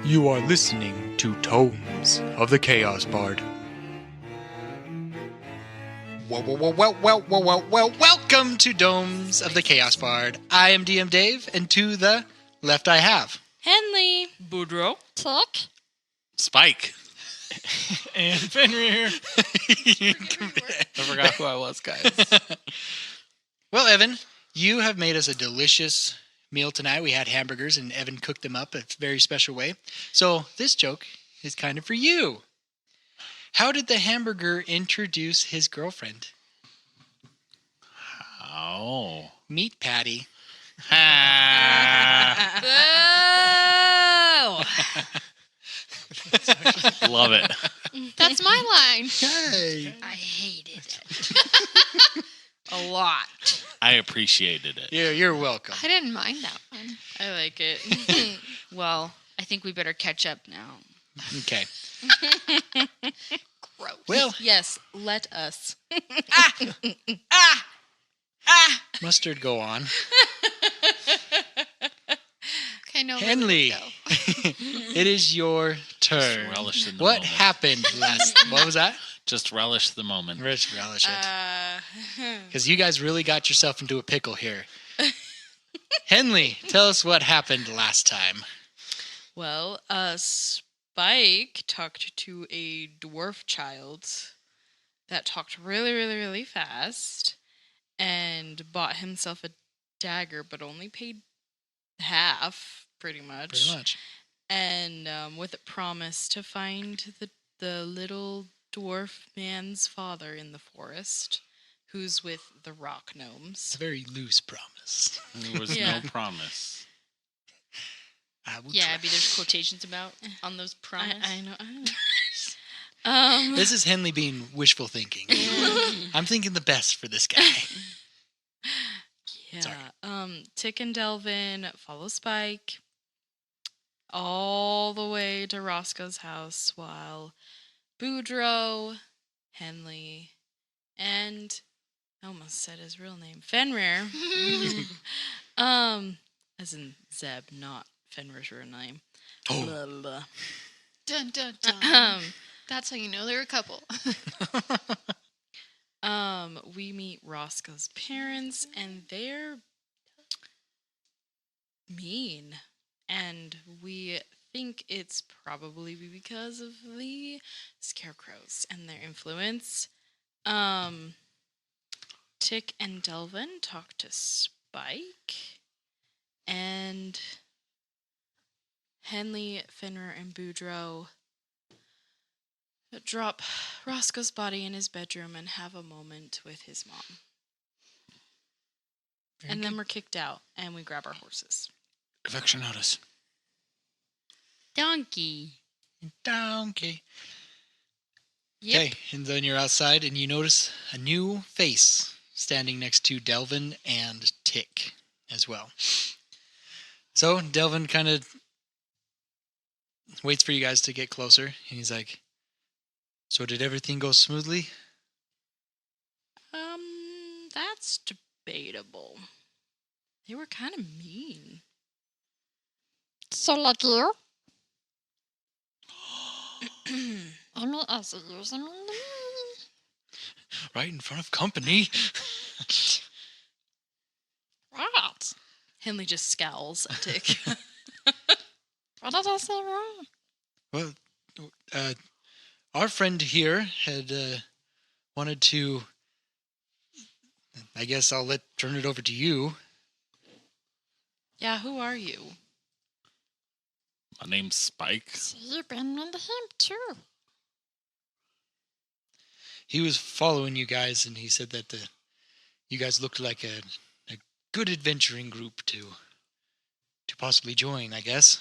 You are listening to Tomes of the Chaos Bard. Welcome to Domes of the Chaos Bard. I am DM Dave, and to the left I have Henley, Boudreaux, Tick, Spike. And Fenrir. I forgot who I was, guys. Well, Evan, you have made us a delicious meal tonight. We had hamburgers, and Evan cooked them up a very special way. So this joke is kind of for you. How did the hamburger introduce his girlfriend? Oh. Meat patty. Boo! Love it. that's my line. Hey. I hated it. A lot. I appreciated it. You're welcome. I didn't mind that one. I like it. Well, I think we better catch up now. Okay. Gross. Well, Yes, let us. mustard, go on. Okay, no. Henley, Go. it is your turn. Just relish in the What moment. happened last? What was that? Just relish the moment. Relish it. Because you guys really got yourself into a pickle here. Henley, tell us what happened last time. Well, Spike talked to a dwarf child that talked really, really, really fast and bought himself a dagger, but only paid half, pretty much. Pretty much. And with it promised to find the little dwarf man's father in the forest, who's with the rock It's gnomes. a very loose promise. There was Yeah. no promise. I will Yeah, try. maybe there's quotations about on those promises. I know. This is Henley being wishful thinking. I'm thinking the best for this guy. Yeah. Sorry. Tick and Delvin follow Spike all the way to Roscoe's house while Boudreaux, Henley, and I almost said his real name, Fenrir. As in Zeb, not Fenrir's real name. Oh. Blah, blah. Dun, dun, dun. That's how you know they're a couple. We meet Roscoe's parents, and they're mean. And we think it's probably because of the scarecrows and their influence. Tick and Delvin talk to Spike, and Henley, Fenrir, and Boudreaux drop Roscoe's body in his bedroom and have a moment with his mom. And then we're kicked out, and we grab our horses. Eviction notice. Donkey. Donkey. Yep. Okay, and then you're outside and you notice a new face standing next to Delvin and Tick as well. So Delvin kind of waits for you guys to get closer, and he's like, "So did everything go smoothly?" That's debatable. They were kind of mean. So like you? I mean, as a user, Right in front of company. What? Henley just scowls at Tick. What did I say wrong? Well, our friend here had wanted to. I guess I'll turn it over to you. Yeah, who are you? My name's Spike. So you've been into him too. He was following you guys, and he said that you guys looked like a good adventuring group to possibly join, I guess.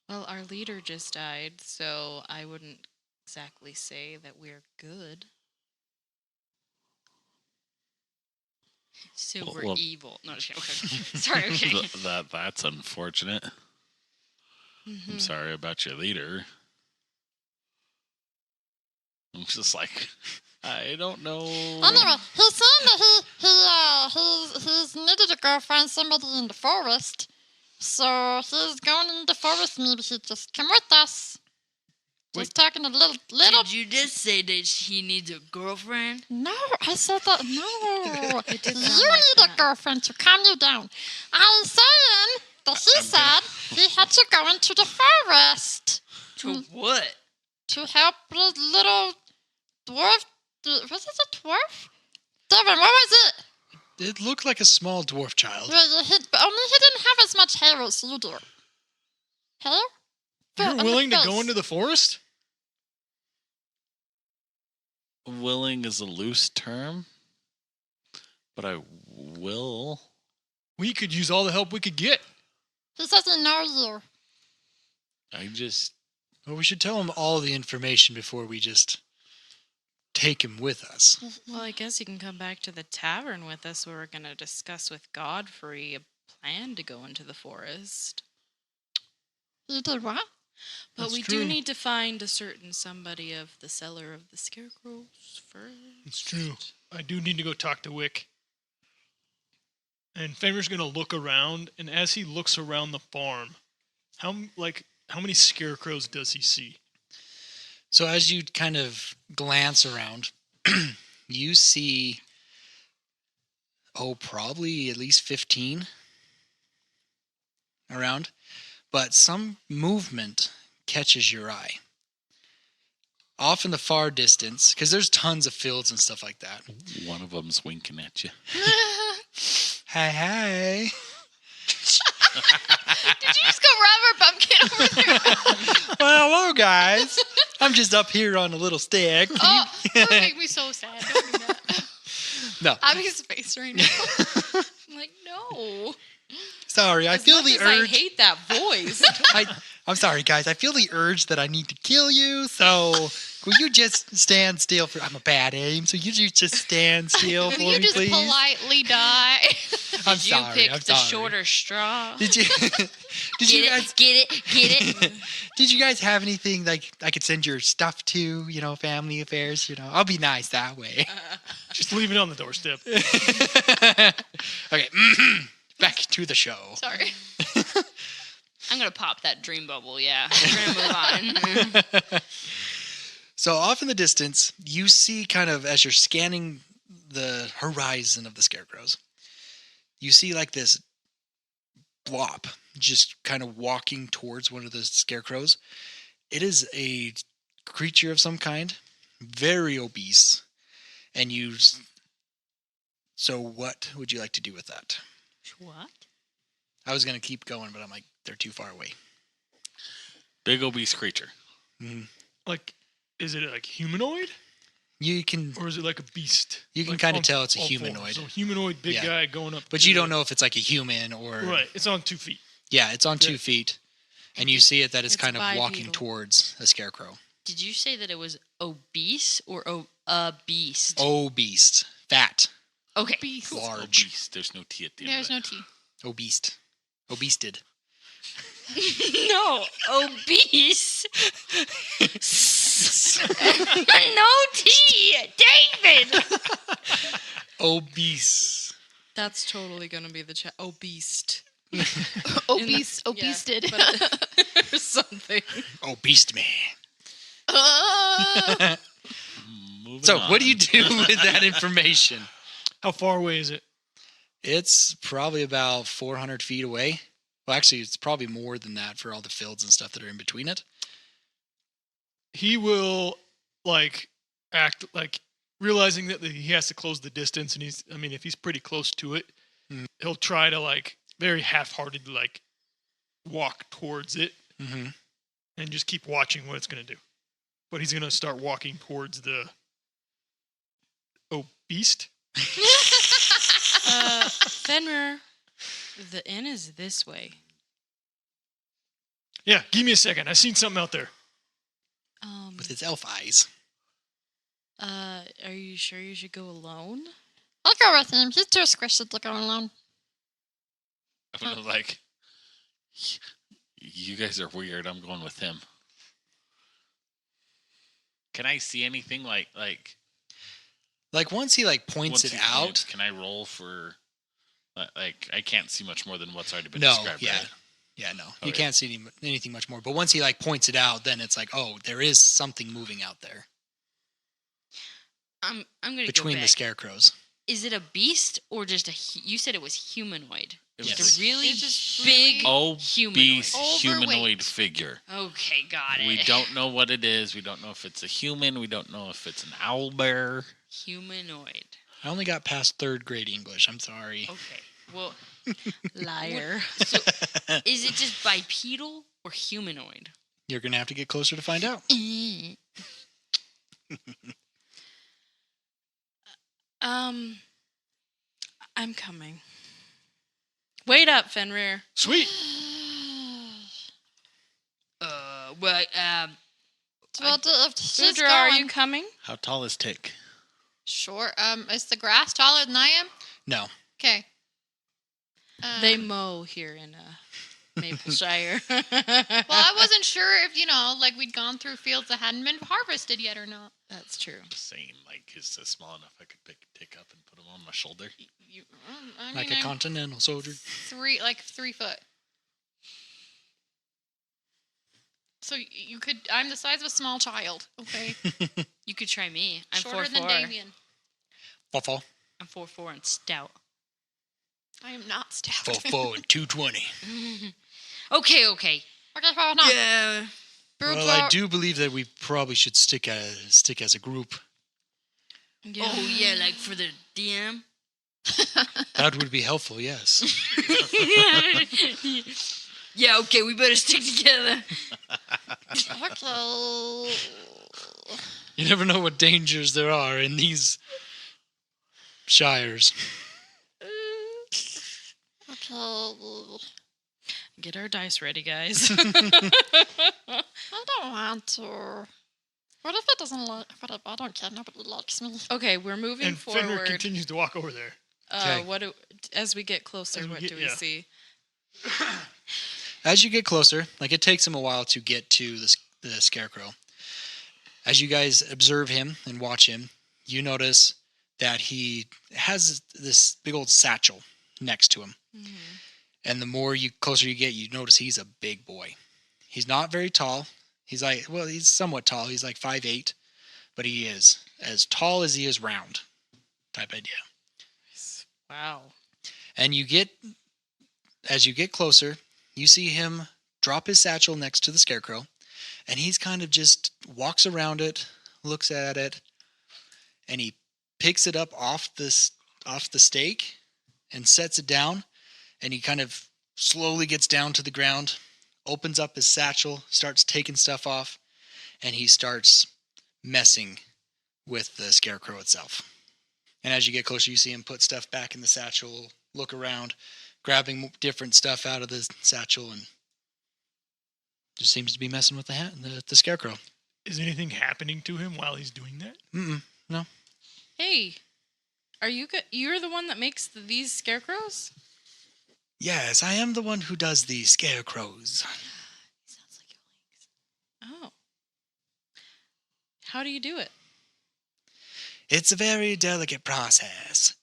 Well, our leader just died, so I wouldn't exactly say that we're good. So Well, we're well- evil. No, just kidding. Okay. Sorry, okay. That's unfortunate. I'm sorry about your leader. I'm just like, I don't know. Anyway, he's saying that he's needed to go find somebody in the forest. So he's going in the forest. Maybe he just come with us. Just talking a little. Did you just say that he needs a girlfriend? No, I said that. No, It did you sound like need that. a girlfriend to calm you down. I was saying that he said he had to go into the forest To what? to help the little dwarf. Was it a dwarf? Devin, what was it? It looked like a small dwarf child. Only he didn't have as much hair as you do. Hair? You're willing to go into the forest? Willing is a loose term, but I will. We could use all the help we could get. He doesn't know you. I just. Well, we should tell him all the information before we just take him with us. Well, I guess you can come back to the tavern with us where we're going to discuss with Godfrey a plan to go into the forest. You did what? But That's we true. do need to find a certain somebody of the cellar of the scarecrows first. It's true. I do need to go talk to Wick. And Fenrir's going to look around, and as he looks around the farm, how many scarecrows does he see? So as you kind of glance around, you see, probably at least 15 around. But some movement catches your eye. Off in the far distance, because there's tons of fields and stuff like that. One of them's winking at you. Hey. Did you just go rubber bumpkin over there? Well, hello, guys. I'm just up here on a little stick. Oh, that would make me so sad. Don't do that. No, Abby's face right now. I'm like, no. sorry. I As feel much the as I urge. hate that voice. I'm sorry, guys. I feel the urge that I need to kill you. So, will you just stand still for? I'm a bad aim, so you just stand still for Will me, you just please. politely die? I'm Did sorry. you pick I'm the sorry. shorter straw? Did you? Did you guys? Get it? Did you guys have anything like I could send your stuff to? You know, family affairs. You know, I'll be nice that way. Just leave it on the doorstep. Okay, back to the show. Sorry. I'm gonna pop that dream bubble. Yeah, we're gonna move on. So off in the distance, you see kind of as you're scanning the horizon of the scarecrows, you see like this blob just kind of walking towards one of the scarecrows. It is a creature of some kind, very obese, and you. So what would you like to do with that? What? I was gonna keep going, but I'm like they're too far away. Big obese creature. Like, is it like humanoid? You can, Or is it like a beast? You can Like kinda on tell it's a all fours. humanoid. So humanoid, big Yeah. guy going up. but to you the- don't know if it's like a human or Right, it's on 2 feet. Yeah, it's on 2 Yeah. feet, and you see it that it's It's kind of walking bipedal. towards a scarecrow. Did you say that it was obese or a beast? Obese, fat, Okay. Beast. large, Obese. There's no T at the end. There's of no that. T. obese, obested. No, obese. No T, David. Obese. That's totally going to be the chat. Obese. Obese. Yeah, Obested. but- or something. Obese man. Moving So, what do you on. do with that information? How far away is it? It's probably about 400 feet away. Well, actually, it's probably more than that for all the fields and stuff that are in between it. He will, like, act like realizing that he has to close the distance, and if he's pretty close to it, he'll try to, like, very half-heartedly, like, walk towards it Mm-hmm. and just keep watching what it's going to do. But he's going to start walking towards the beast. Fenrir, the inn is this way. Yeah, give me a second. I seen something out there. With its elf eyes. Are you sure you should go alone? I'll go with him. He's too squishy to go alone. I'm gonna, like, you guys are weird. I'm going with him. Can I see anything like Like once he like points once it he out. points, can I roll for like I can't see much more than what's already been No, described? yeah. Right? Yeah, no, Oh, you yeah. can't see anything much more. But once he like points it out, then it's like, oh, there is something moving out there I'm gonna between go the back. scarecrows. Is it a beast or just you said it was humanoid? It Yes. Just a really It's just big really humanoid. obese humanoid Overweight. figure. Okay, got it. We don't know what it is. We don't know if it's a human. We don't know if it's an owl bear. Humanoid. I only got past 3rd grade English. I'm sorry. Okay. Well, Liar. so is it just bipedal or humanoid? You're gonna have to get closer to find out. I'm coming. Wait up, Fenrir. Sweet. Well, Well, if she's Boudreaux, are going, you coming? How tall is Tick? Sure. Is the grass taller than I am? No. Okay. They mow here in Mapleshire. Well, I wasn't sure if like we'd gone through fields that hadn't been harvested yet or not. That's true. Saying like, is this small enough I could pick Tick up and put him on my shoulder? I Like mean, a continental soldier. 3 foot. So you could. I'm the size of a small child. Okay. you could try me. I'm Shorter 4'4". than Damien. Waffle. I'm 4'4" and stout. I am not stout. 4'4" and 220. Okay. Okay, hold on. Yeah. Well, I do believe that we probably should stick as a group. Yeah. Oh yeah, like for the DM. That would be helpful, yes. Yeah. Okay, we better stick together. okay. You never know what dangers there are in these shires. Okay. Get our dice ready, guys. I don't want to. What if it doesn't like? Whatever. I don't care. Nobody likes me. Okay, we're moving And Fenrir forward. continues to walk over there. Okay. As we get closer, As we what get- do we yeah. see? As you get closer, like it takes him a while to get to the scarecrow. As you guys observe him and watch him, you notice that he has this big old satchel next to him. And the more closer you get, you notice he's a big boy. He's not very tall. He's somewhat tall. He's like 5'8", but he is as tall as he is round, type idea. Wow. And as you get closer, you see him drop his satchel next to the scarecrow, and he's kind of just walks around it, looks at it, and he picks it up off the stake and sets it down, and he kind of slowly gets down to the ground, opens up his satchel, starts taking stuff off, and he starts messing with the scarecrow itself. And as you get closer, you see him put stuff back in the satchel, look around, grabbing different stuff out of the satchel, and just seems to be messing with the scarecrow. Is anything happening to him while he's doing that? No. Hey, are you you're the one that makes these scarecrows? Yes, I am the one who does the scarecrows. Sounds like your legs. Oh. How do you do it? It's a very delicate process,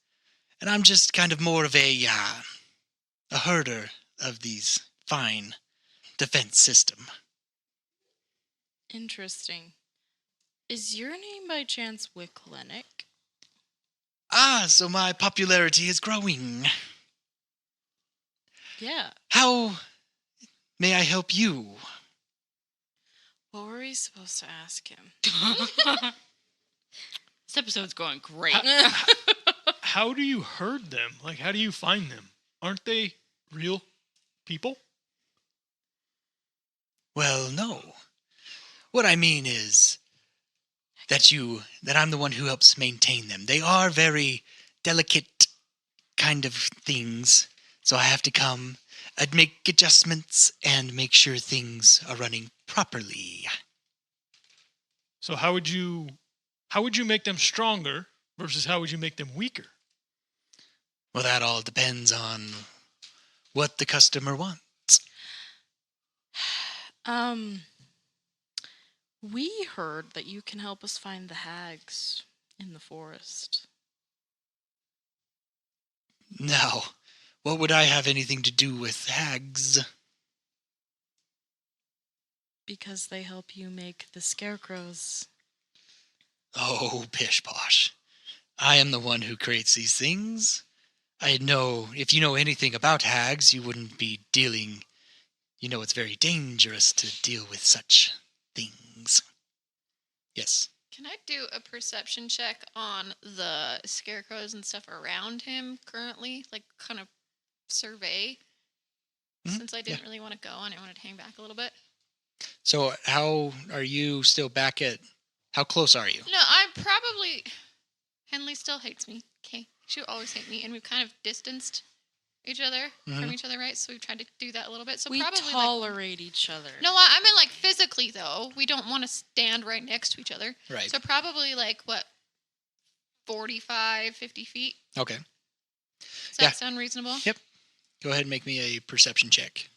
and I'm just kind of more of a herder of these fine defense system. Interesting. Is your name by chance Wick Lennick? Ah, so my popularity is growing. Yeah. How may I help you? What were we supposed to ask him? This episode's going great. How do you herd them? Like, how do you find them? Aren't they real people? Well, no. What I mean is that I'm the one who helps maintain them. They are very delicate kind of things, so I have to come and make adjustments and make sure things are running properly. So how would you make them stronger versus how would you make them weaker? Well, that all depends on what the customer wants. We heard that you can help us find the hags in the forest. Now, what would I have anything to do with hags? Because they help you make the scarecrows. Oh, pish posh. I am the one who creates these things. I know if you know anything about hags, you wouldn't be dealing. You know it's very dangerous to deal with such things. Yes. Can I do a perception check on the scarecrows and stuff around him currently? Like, kind of survey? Mhm, Since I didn't really want to go and I wanted to hang back a little bit. So how are you still back at... How close are you? No, I probably... Henley still hates me. Okay. She will always hate me. And we've kind of distanced each other from Mhm. each other, right? So we've tried to do that a little bit. So We probably tolerate each other. No, I mean like physically though. We don't want to stand right next to each other. Right. So probably like what, 45, 50 feet? Okay. Does Yeah. that sound reasonable? Yep. Go ahead and make me a perception check.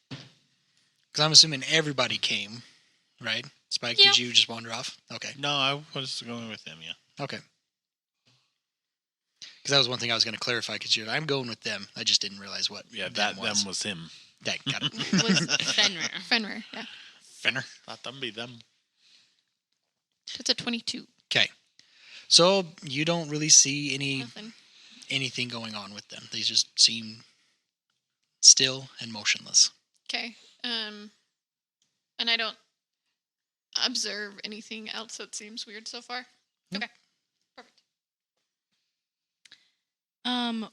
Because I'm assuming everybody came, right? Spike, Yeah. did you just wander off? Okay. No, I was going with him, yeah. Okay. Because that was one thing I was going to clarify. Because I'm going with them. I just didn't realize what. Yeah, them them was him. That got it. Was Fenrir. Fenrir, yeah. Fenner. Let them be them. That's a 22. Okay. So you don't really see Nothing. anything going on with them. They just seem still and motionless. Okay. And I don't observe anything else that seems weird so far. Nope. Okay. Perfect.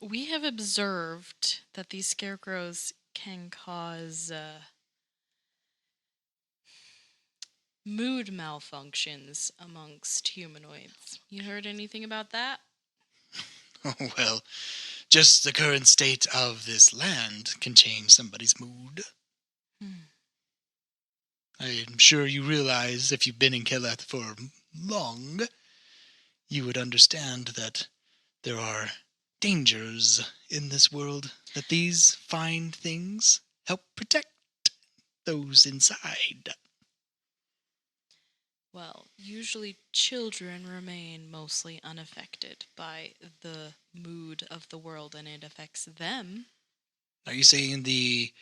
We have observed that these scarecrows can cause mood malfunctions amongst humanoids. You heard anything about that? Well, just the current state of this land can change somebody's mood. I'm sure you realize if you've been in Keleth for long, you would understand that there are dangers in this world, that these fine things help protect those inside. Well, usually children remain mostly unaffected by the mood of the world, and it affects them. Are you saying the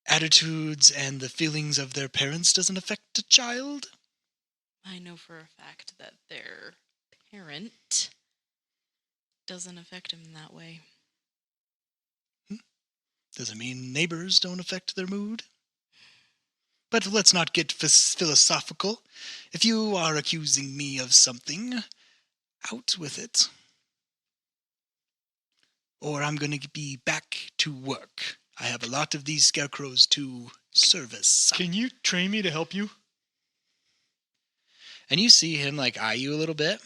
attitudes and the feelings of their parents doesn't affect a child? I know for a fact that their parent doesn't affect him in that way. Does it mean neighbors don't affect their mood? But let's not get philosophical. If you are accusing me of something, out with it. Or I'm going to be back to work. I have a lot of these scarecrows to service. Can you train me to help you? And you see him eye you a little bit.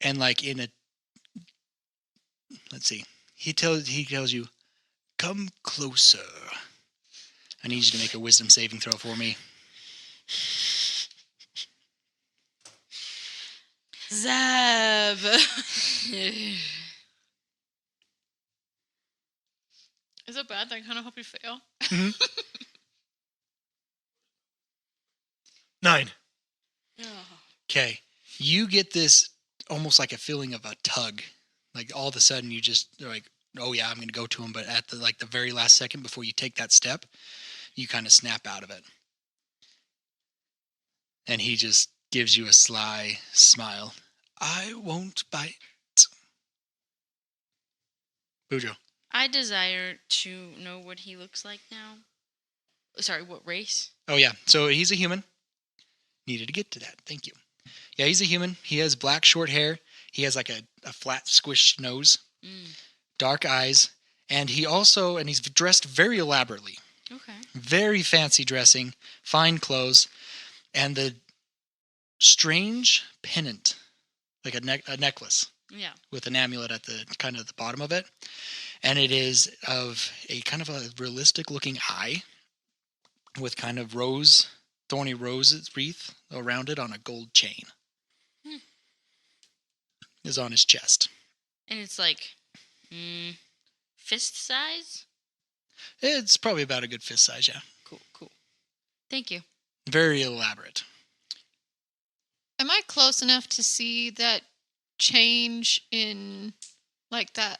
And in a... Let's see. He tells you, come closer. I need you to make a wisdom saving throw for me. Zeb! Is it bad that I kind of hope you fail? 9. Okay. You get this almost like a feeling of a tug. All of a sudden you just are like, oh yeah, I'm going to go to him. But at the very last second before you take that step, you kind of snap out of it. And he just gives you a sly smile. I won't bite. Bujo. I desire to know what he looks like now. Sorry, what race? Oh yeah, so he's a human. Needed to get to that. Thank you. Yeah, he's a human. He has black short hair. He has a flat squished nose, dark eyes, and he's dressed very elaborately. Okay. Very fancy dressing, fine clothes, and the strange pennant, like a necklace Yeah. with an amulet at the kind of the bottom of it. And it is of a kind of a realistic looking eye with kind of thorny rose wreath around it on a gold chain. Is on his chest. And it's fist size? It's probably about a good fist size, yeah. Cool. Thank you. Very elaborate. Am I close enough to see that change in that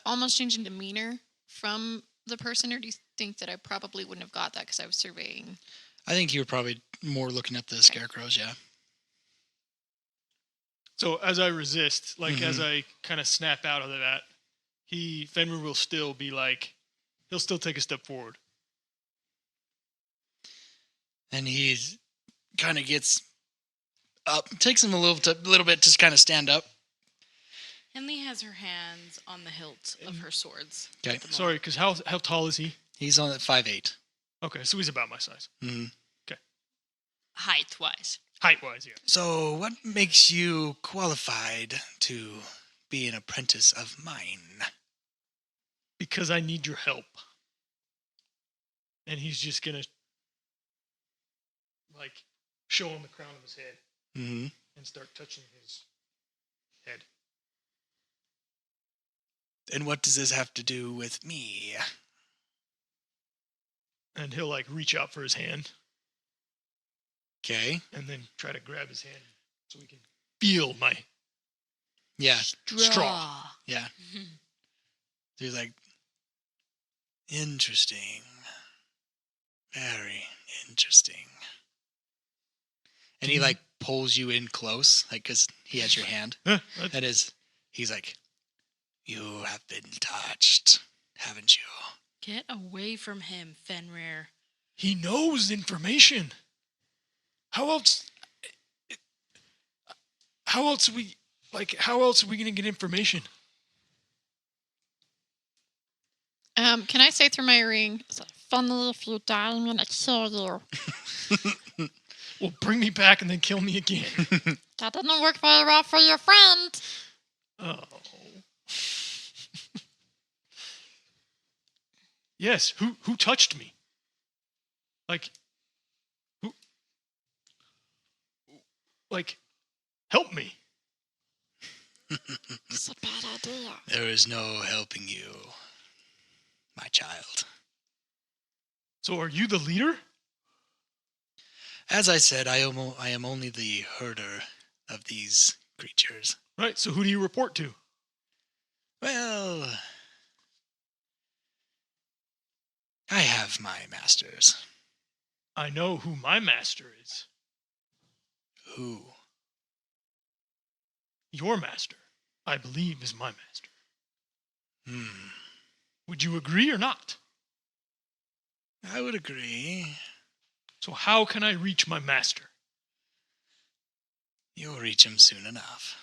almost change in demeanor from the person, or do you think that I probably wouldn't have got that because I was surveying? I think you were probably more looking at the scarecrows, yeah. So as I resist, like as I kind of snap out of that, Fenrir will still be like, he'll still take a step forward. And he's kind of gets up. Takes him a little bit to kind of stand up. Henley has her hands on the hilt of her swords. Okay. Sorry, because how tall is he? He's on at 5'8". Okay, so he's about my size. Mm-hmm. Height-wise. Height-wise, yeah. So what makes you qualified to be an apprentice of mine? Because I need your help. And he's just going to, like, show him the crown of his head Mm-hmm. and start touching his head. And what does this have to do with me? And he'll, like, reach out for his hand Okay. and then try to grab his hand so we can feel my Yeah. straw. Yeah. So he's like, interesting. Very interesting. And he like pulls you in close, like, because he has your hand. He's like, you have been touched, haven't you? Get away from him, Fenrir. He knows information. How else are we going to get information? Can I say through my ring? Funny, if you die, I'm gonna kill you. Well, bring me back and then kill me again. That didn't work very well for your friend. Oh. Yes, who touched me? Like, help me. It's a bad idea. There is no helping you, my child. So are you the leader? As I said, I am only the herder of these creatures. Right, so who do you report to? Well, I have my masters. I know who my master is. Who? Your master, I believe, is my master. Hmm. Would you agree or not? I would agree. So how can I reach my master? You'll reach him soon enough.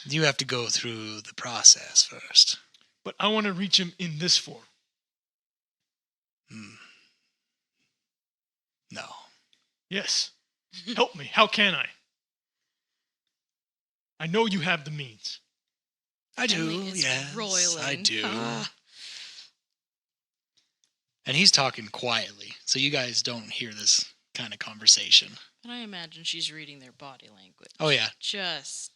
You have to go through the process first. But I want to reach him in this form. No. Yes. Help me. How can I? I know you have the means. I do, Henley is yes. roiling. I do. Ah. And he's talking quietly, so you guys don't hear this kind of conversation. But I imagine she's reading their body language. Oh, yeah. Just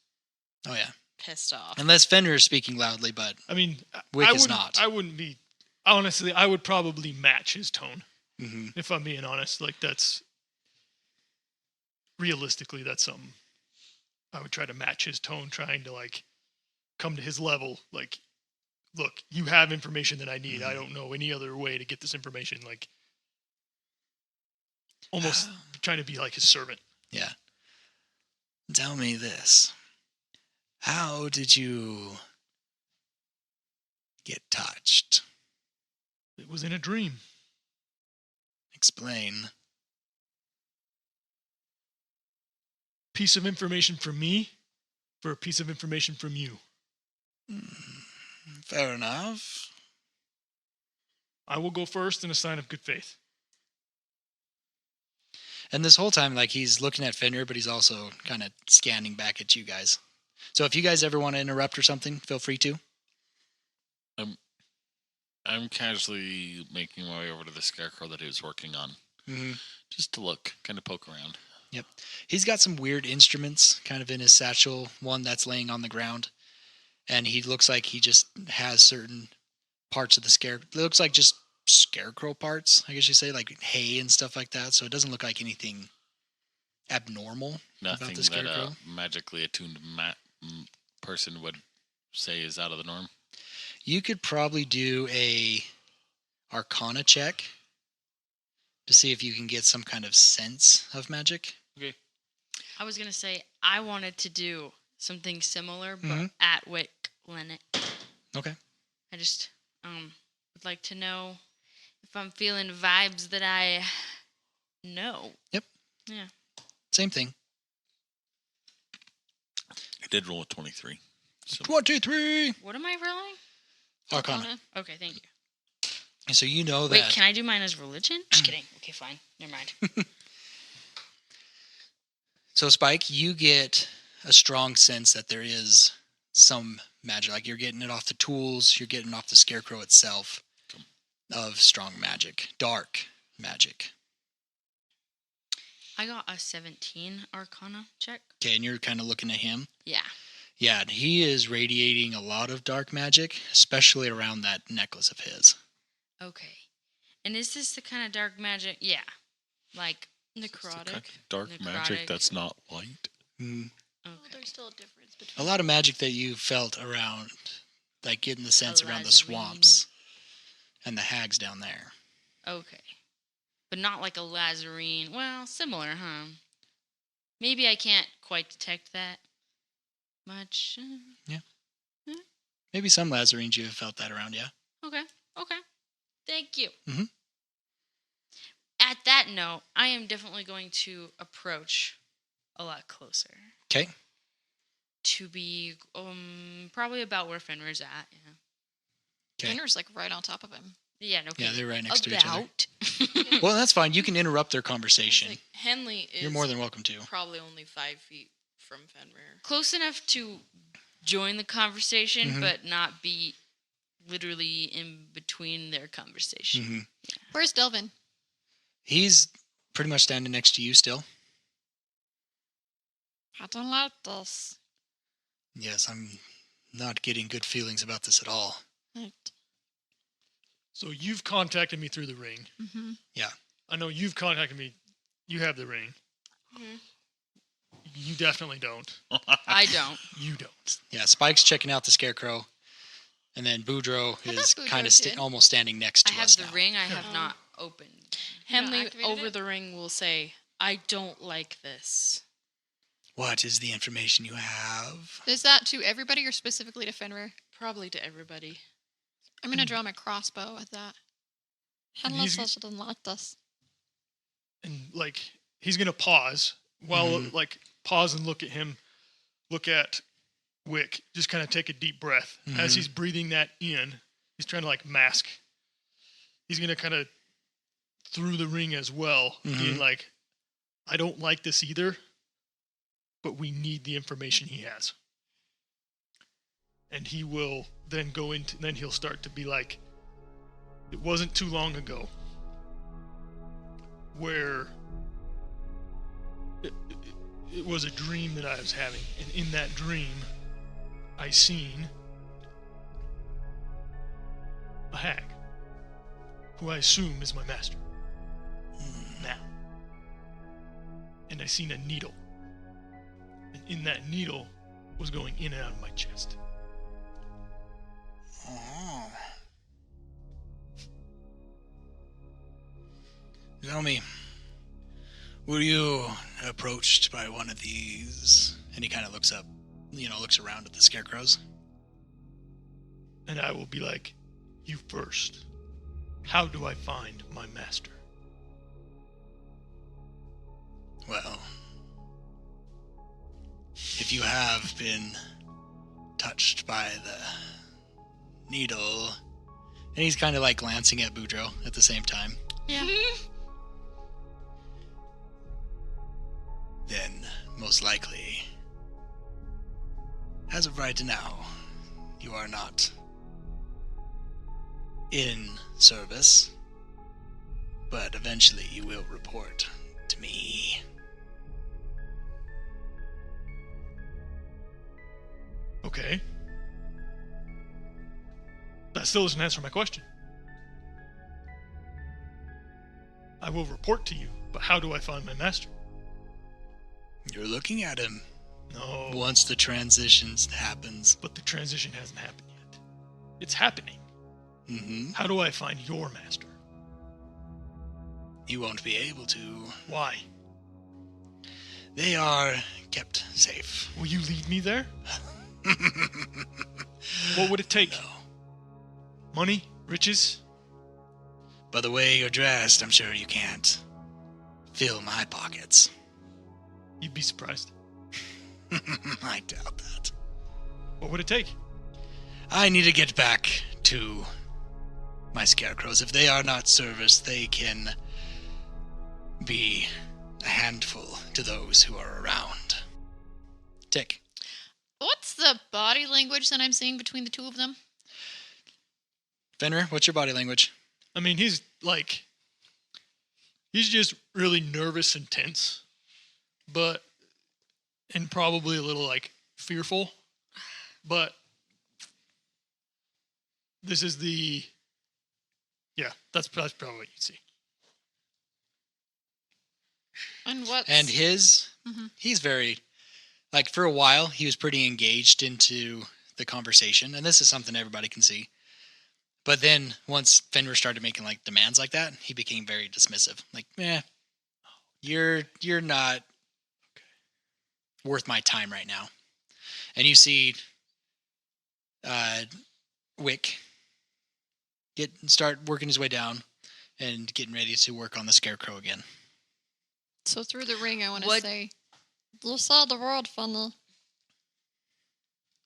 Oh, yeah. pissed off. Unless Fenrir is speaking loudly, but I mean, Wick I is wouldn't- not. I wouldn't be. Honestly, I would probably match his tone. Mhm. If I'm being honest. Like, that's. Realistically, that's something. I would try to match his tone, trying to, like, come to his level. Like, look, you have information that I need. I don't know any other way to get this information. Like, almost trying to be like his servant. Yeah. Tell me this. How did you get touched? It was in a dream. Explain. Piece of information from me for a piece of information from you. Fair enough. I will go first in a sign of good faith. And this whole time, like, he's looking at Fenrir, but he's also kind of scanning back at you guys. So if you guys ever want to interrupt or something, feel free to. I'm casually making my way over to the scarecrow that he was working on. Mm-hmm. Just to look, kind of poke around. Yep. He's got some weird instruments kind of in his satchel, one that's laying on the ground. And he looks like he just has certain parts of the scarecrow. It looks like just scarecrow parts, I guess you say, like hay and stuff like that. So it doesn't look like anything abnormal about Nothing the that scarecrow. magically attuned person would say is out of the norm? You could probably do a Arcana check to see if you can get some kind of sense of magic. Okay. I was gonna say I wanted to do something similar, but Mhm. at Wick Lennick. Okay. I just would like to know if I'm feeling vibes that I know. Yep. Yeah. Same thing. I did roll a 23. So 1, 2, 3. What am I rolling? Arcana. Okay, thank you. And so you know Wait, that. can I do mine as religion? Just kidding. Okay, fine. Never mind. So Spike, you get a strong sense that there is some magic. Like you're getting it off the tools, you're getting off the scarecrow itself of strong magic, dark magic. I got a 17 Arcana check. Okay, and you're kind of looking at him. Yeah. Yeah, and he is radiating a lot of dark magic, especially around that necklace of his. Okay. And is this the kind of dark magic? Yeah. Like it's the kind Necrotic. of dark magic Necrotic. that's not light. Mm. Well, Okay. there's still a difference A between. lot of magic that you felt around, like getting the sense around the lazarine. swamps and the hags down there. Okay. But not like a Lazarine. Well, similar, huh? Maybe I can't quite detect that much. Maybe some Lazarines you have felt that around, yeah? Okay. Okay. Thank you. Mhm. At that note, I am definitely going to approach a lot closer Okay. to be probably about where Fenrir's at. Yeah. Okay. Dinner's like right on top of him. Yeah. No. Yeah, kidding. they're right next to each other. About. Well, that's fine. You can interrupt their It's conversation. like Henley is You're more than welcome to. probably only 5 feet from Fenrir. Close enough to join the conversation, Mhm. but not be literally in between their conversation. Hmm. Where's Delvin? He's pretty much standing next to you still. I don't like this. Yes, I'm not getting good feelings about this at all. So you've contacted me through the ring. Mm-hmm. I know you've contacted me. You have the ring. Mhm. You definitely don't. I don't. You don't. Yeah, Spike's checking out the scarecrow, and then Boudreaux I is thought kind Boudreaux of did. almost standing next I to have us the now. ring. I have Oh. not opened. Henley activated over it? the ring will say, I don't like this. What is the information you have? Is that to everybody or specifically to Fenrir? Probably to everybody. I'm gonna draw my crossbow at that. Henley He's- says she didn't like this. And like he's gonna pause while Mhm. like pause and look at him, look at Wick. Just kind of take a deep breath as Mhm. he's breathing that in. He's trying to like mask. He's gonna kind of through the ring as well, being Mhm. like, I don't like this either, but we need the information he has. And he will then go into. Then he'll start to be like, it wasn't too long ago where it was a dream that I was having, and in that dream, I seen a hag, who I assume is my master now. And I seen a needle, and in that needle was going in and out of my chest. Oh. Tell me, were you approached by one of these? And he kind of looks up, looks around at the scarecrows. And I will be like, you first. How do I find my master? Well, if you have been touched by the needle, and he's kind of like glancing at Boudreaux at the same time, Yeah. then most likely, as of right now, you are not in service, but eventually you will report to me. Okay. That still doesn't answer my question. I will report to you, but how do I find my master? You're looking at him. No. Once the transition happens. But the transition hasn't happened yet. It's happening. Mm-hmm. How do I find your master? You won't be able to. Why? They are kept safe. Will you lead me there? What would it take? No. Money? Riches? By the way you're dressed, I'm sure you can't fill my pockets. You'd be surprised. I doubt that. What would it take? I need to get back to my scarecrows. If they are not serviced, they can be a handful to those who are around. Tick. What's the body language that I'm seeing between the two of them? Fenrir, what's your body language? I mean, he's just really nervous and tense, and probably a little fearful. But this is that's probably what you'd see. And what? And he's very, for a while, he was pretty engaged into the conversation, and this is something everybody can see. But then once Fenrir started making demands like that, he became very dismissive. You're not worth my time right now. And you see Wick start working his way down and getting ready to work on the scarecrow again. So through the ring, I want to What- say, You said the word funny.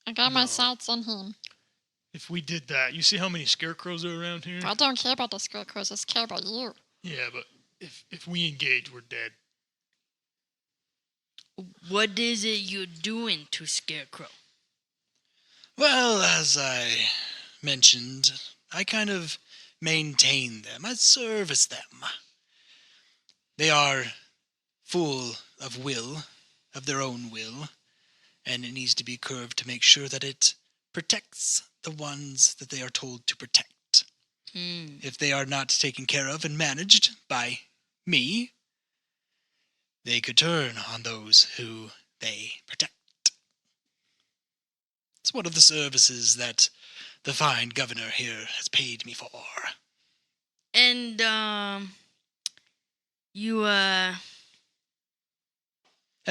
I got my No. sights on him. If we did that, you see how many scarecrows are around here? I don't care about the scarecrows. I just care about you. Yeah, but if we engage, we're dead. What is it you're doing to Scarecrow? Well, as I mentioned, I kind of maintain them. I service them. They are full of will, of their own will, and it needs to be curved to make sure that it protects the ones that they are told to protect. If they are not taken care of and managed by me, they could turn on those who they protect. It's one of the services that the fine governor here has paid me for. And, you, And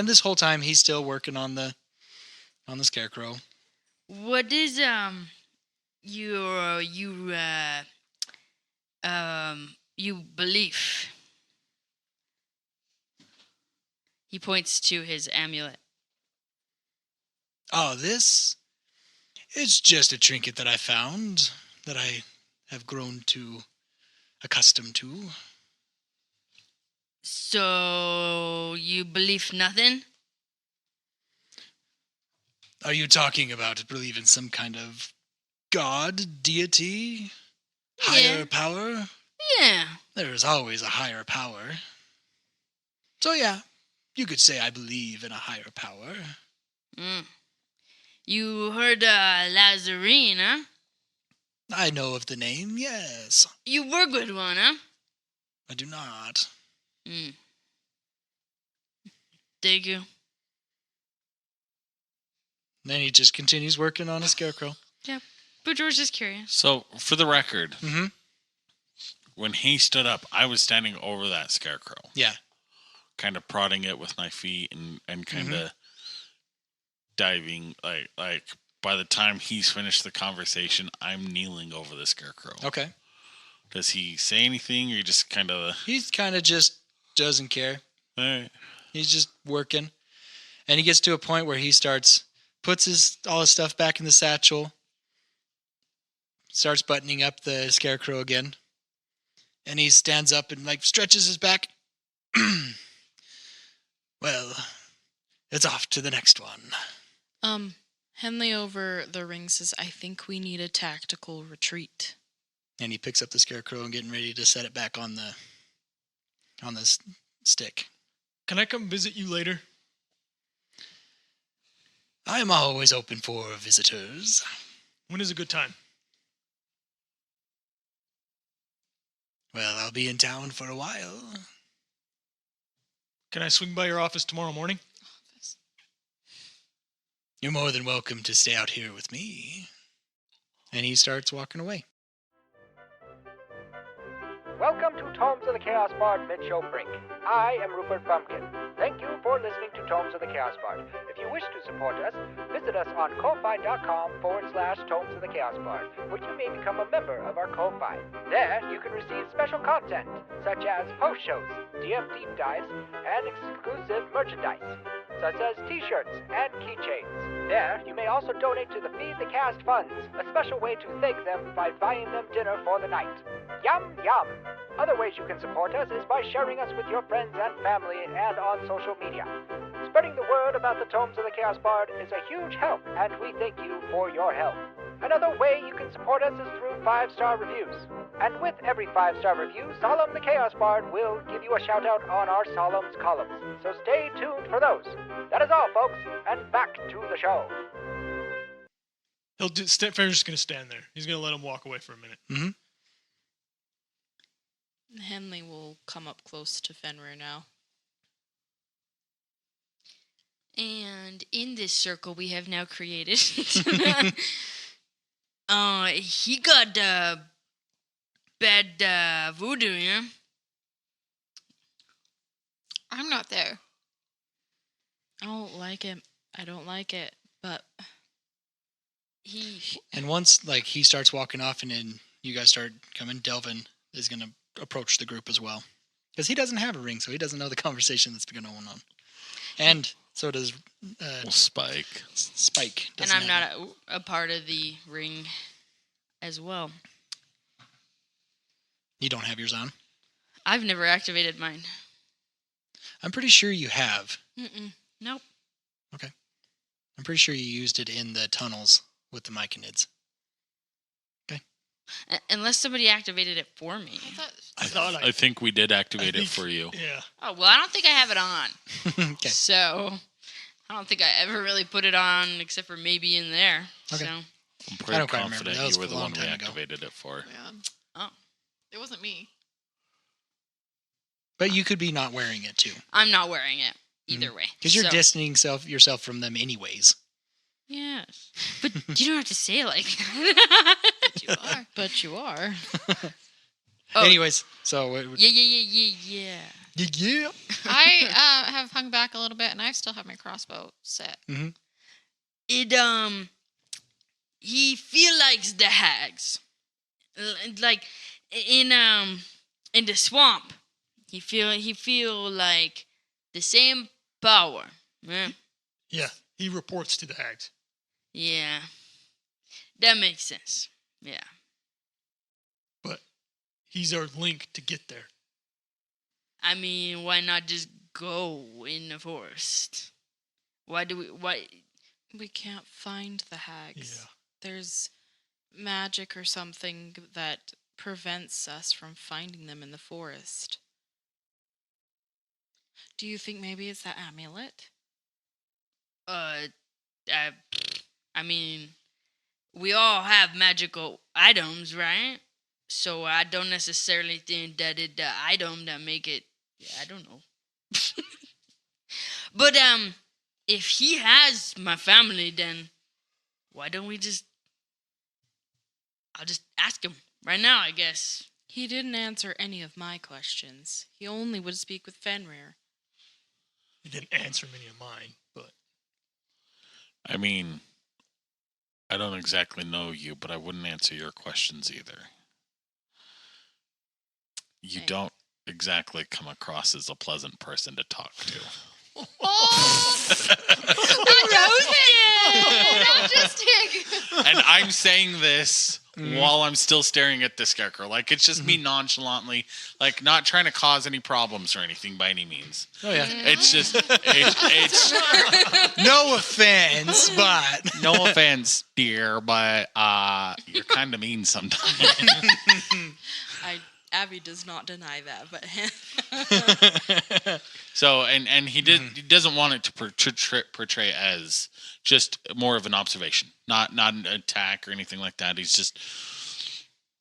this whole time, he's still working on the scarecrow. what is, you belief? He points to his amulet. Oh, this? It's just a trinket that I found, that I have grown to accustomed to. So, you believe nothing? Are you talking about believe in some kind of god, deity, higher Yeah. power? Yeah. There is always a higher power. So yeah, you could say I believe in a higher power. You heard, Lazarine, huh? I know of the name, yes. You work with one, huh? I do not. Thank you. Then he just continues working on a scarecrow. But George is curious. So, for the record, Mm-hmm. when he stood up, I was standing over that scarecrow, Yeah. kind of prodding it with my feet and kind of diving. Like by the time he's finished the conversation, I'm kneeling over the scarecrow. Okay. Does he say anything, or you just kind of? He's kind of just doesn't care. All right. He's just working. And he gets to a point where he puts all his stuff back in the satchel, starts buttoning up the scarecrow again. And he stands up and stretches his back. Well, it's off to the next one. Henley over the ring says, I think we need a tactical retreat. And he picks up the scarecrow and getting ready to set it back on the stick. Can I come visit you later? I am always open for visitors. When is a good time? Well, I'll be in town for a while. Can I swing by your office tomorrow morning? You're more than welcome to stay out here with me. And he starts walking away. Welcome to Tomes of the Chaos Bard mid-show break. I am Rupert Bumpkin. Thank you for listening to Tomes of the Chaos Bard. If you wish to support us, visit us on ko-fi.com/Tomes of the Chaos Bard, where you may become a member of our Ko-Fi. There, you can receive special content, such as post shows, DM deep dives, and exclusive merchandise, such as t-shirts and keychains. There, you may also donate to the Feed the Cast funds, a special way to thank them by buying them dinner for the night. Yum, yum! Other ways you can support us is by sharing us with your friends and family and on social media. Spreading the word about the Tomes of the Chaos Bard is a huge help, and we thank you for your help. Another way you can support us is through 5-star reviews. And with every 5-star review, Solemn the Chaos Bard will give you a shout-out on our Solemn's columns. So stay tuned for those. That is all, folks, and back to the show. Fenrir's just going to stand there. He's going to let him walk away for a minute. Mm-hmm. Henley will come up close to Fenrir now. And in this circle we have now created, he got bad voodoo, yeah? I'm not there. I don't like it. I don't like it, but And once like he starts walking off and then you guys start coming, Delvin is going to approach the group as well. Because he doesn't have a ring, so he doesn't know the conversation that's been going on. And so does Spike. Spike. And I'm not a part of the ring as well. You don't have yours on? I've never activated mine. I'm pretty sure you have. Nope. Okay. I'm pretty sure you used it in the tunnels with the myconids. Unless somebody activated it for me. I think we did activate it for you. Yeah. Oh, well, I don't think I have it on. Okay. So, I don't think I ever really put it on except for maybe in there. Okay. So, I'm I pretty don't quite remember. confident That was you were a the long one we time ago. activated it for. Yeah. Oh. It wasn't me. But you could be not wearing it too. I'm not wearing it either way. Because you're So- distancing yourself from them anyways. Yes. But you don't have to say it like that. But you are. but you are. Oh. Anyways, so... Yeah. Yeah. I have hung back a little bit, and I still have my crossbow set. It, he feel likes the hags. Like, in the swamp, he feel like the same power. Yeah. Yeah. He reports to the hags. Yeah. That makes sense. Yeah. But he's our link to get there. I mean, why not just go in the forest? Why? We can't find the hags. Yeah. There's magic or something that prevents us from finding them in the forest. Do you think maybe it's that amulet? I mean, we all have magical items, right? So I don't necessarily think that it's the item that make it. Yeah, I don't know. But if he has my family, then why don't we just? I'll just ask him right now, I guess. He didn't answer any of my questions. He only would speak with Fenrir. He didn't answer many of mine, but I mean, I don't exactly know you, but I wouldn't answer your questions either. You Hey. don't exactly come across as a pleasant person to talk to. Not just Hig. And I'm saying this while I'm still staring at the scarecrow. Like, it's just me nonchalantly, like, not trying to cause any problems or anything by any means. Oh, yeah. It's just, it's No offense, but... no offense, dear, but you're kind of mean sometimes. Abby does not deny that, but So, and he doesn't want it to portray as just more of an observation, not an attack or anything like that. He's just,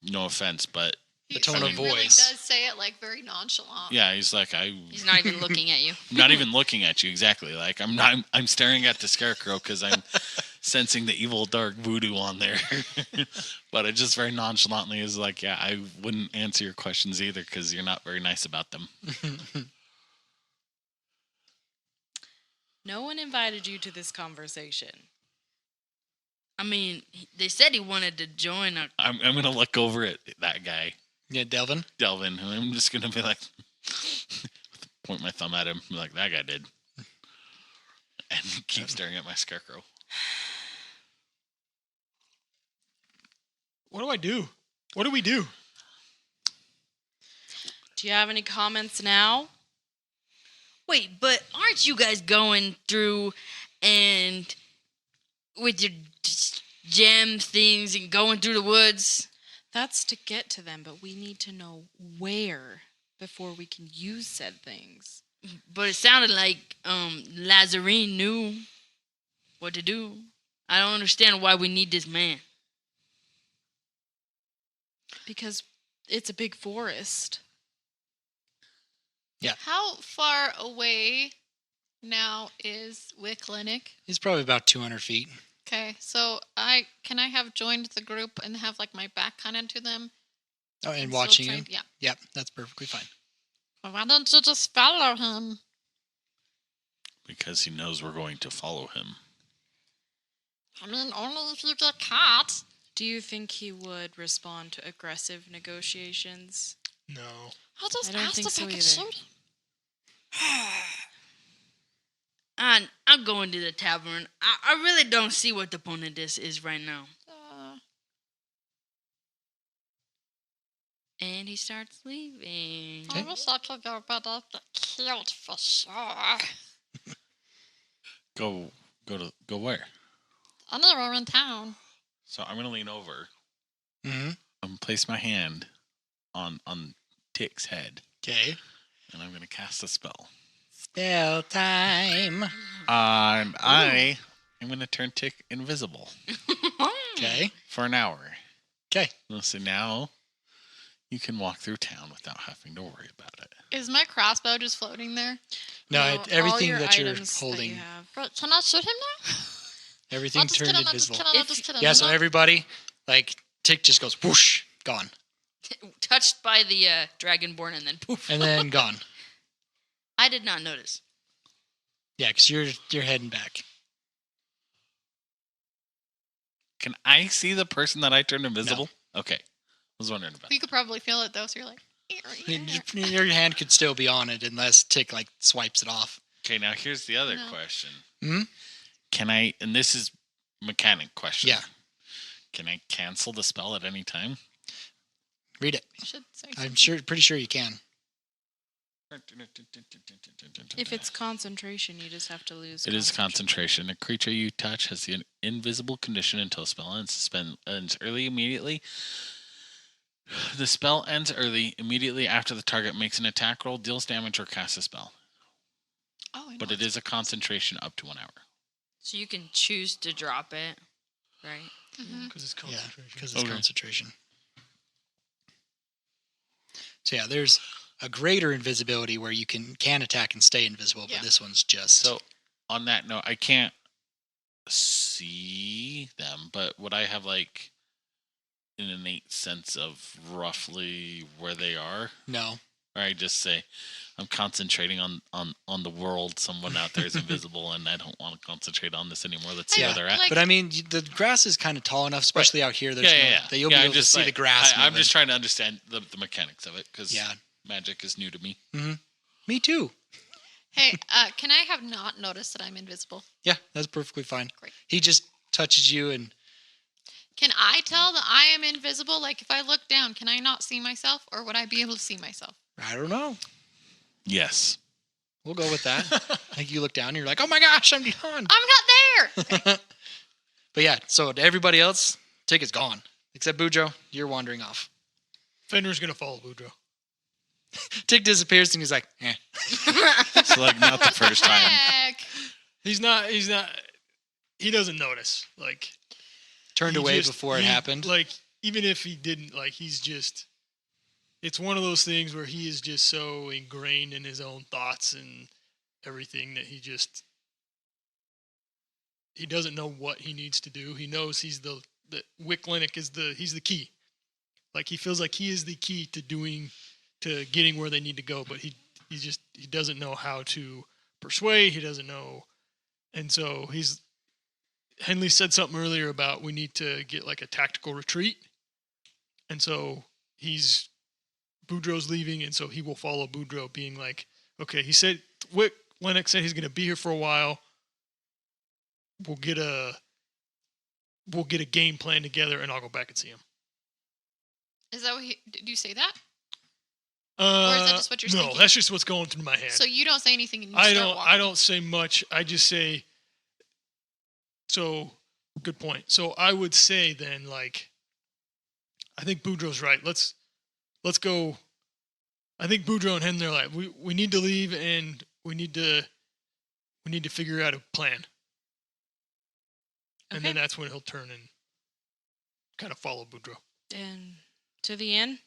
no offense, but the tone of He really voice. does say it like very nonchalant. Yeah, he's like, He's not even looking at you. I'm not even looking at you exactly. Like I'm staring at the scarecrow because I'm sensing the evil dark voodoo on there. But it just very nonchalantly is like, yeah, I wouldn't answer your questions either because you're not very nice about them. No one invited you to this conversation. I mean, they said he wanted to join a. I'm gonna look over at that guy, Yeah, Delvin. Delvin, and I'm just gonna be like, point my thumb at him, be like that guy did, and keep staring at my scarecrow. What do I do? What do we do? Do you have any comments now? Wait, but aren't you guys going through and with your gem things and going through the woods? That's to get to them, but we need to know where before we can use said things. But it sounded like Lazarine knew what to do. I don't understand why we need this man. Because it's a big forest. How far away now is Wick Lennick? He's probably about 200 feet. Okay, so can I have joined the group and have like my back kind of to them? Oh, and still watching try- him? Yeah. Yep, that's perfectly fine. Well, why don't you just follow him? Because he knows we're going to follow him. I mean, only if you get caught. Do you think he would respond to aggressive negotiations? No. I just I don't asked think if so I could either. shoot him. I'm going to the tavern. I really don't see what the point of this is right now. And he starts leaving. I wish I could go, but I'll get killed for sure. Go where? Anywhere in town. So I'm gonna lean over Mm-hmm. and place my hand on Tick's head, Okay. and I'm gonna cast a spell. Spell time. And I am gonna turn Tick invisible Okay. for an hour. Okay. So now you can walk through town without having to worry about it. Is my crossbow just floating there? No, all everything your that you're items that holding, you have. Wait, can I shoot him now? everything I'm just turned kidding, I'm just invisible. kidding, I'm If- just kidding. Yeah, I'm so not- everybody, like, Tick just goes whoosh, gone. Touched by the dragonborn and then poof. And then gone. I did not notice. Yeah, because you're heading back. Can I see the person that I turned invisible? Okay. I was wondering about You could probably feel it though, so you're like, Your hand could still be on it unless Tick, like, swipes it off. Okay, now here's the other No. question. Hmm? Can I, and this is mechanic question. Yeah. Can I cancel the spell at any time? Read it. you should say I'm something. pretty sure you can. If it's concentration, you just have to lose. It is concentration. A creature you touch has the invisible condition until spell ends. Ends early immediately. The spell ends early immediately after the target makes an attack roll, deals damage, or casts a spell. Oh, I know But it it's- is a concentration up to 1 hour. So you can choose to drop it, right? Mhm. Because it's Yeah, concentration. because it's Okay. concentration. So yeah, there's a greater invisibility where you can attack and stay invisible, but Yeah. this one's just So, on that note, I can't see them, but would I have like an innate sense of roughly where they are? no. Or I just say, I'm concentrating on the world. Someone out there is invisible, and I don't want to concentrate on this anymore. Let's see Yeah, where they're at. like- But I mean, the grass is kind of tall enough, especially out here. There's that you'll be I'm able to just see like- the grass. I'm moving. just trying to understand the mechanics of it because Yeah. magic is new to me. Me too. Hey, can I have not noticed that I'm invisible? Yeah, that's perfectly fine. Great. He just touches you, and Can I tell that I am invisible? Like if I look down, can I not see myself, or would I be able to see myself? I don't know. Yes. We'll go with that. Like you look down, and you're like, oh my gosh, I'm gone. I'm not there. But yeah, so to everybody else, Tick is gone except Bujo. You're wandering off. Fenrir's gonna follow Boudreaux. Tick disappears, and he's like, eh. It's like not the first time. Heck. He's not. He doesn't notice. Like Turned he away just- before it he- happened. Like even if he didn't, like he's just it's one of those things where he is just so ingrained in his own thoughts and everything that he doesn't know what he needs to do. He knows that Wick Lennick he's the key. Like he feels like he is the key to getting where they need to go, but he doesn't know how to persuade. He doesn't know, and so Henley said something earlier about we need to get like a tactical retreat, and so Boudreaux's leaving, and so he will follow Boudreaux, being like, okay, he said Wick Lennick said he's going to be here for a while. We'll get a game plan together, and I'll go back and see him. Is that did you say that? Or is that just what you're no, thinking? that's just what's going through my head. So you don't say anything and you I start don't. walking. I don't say much. I just say. So, good point. So I would say then, like, I think Boudreaux's right. Let's go. I think Boudreaux and Henley are like, we need to leave and we need to figure out a plan. And then that's when he'll turn and kind of follow Boudreaux. And to the inn?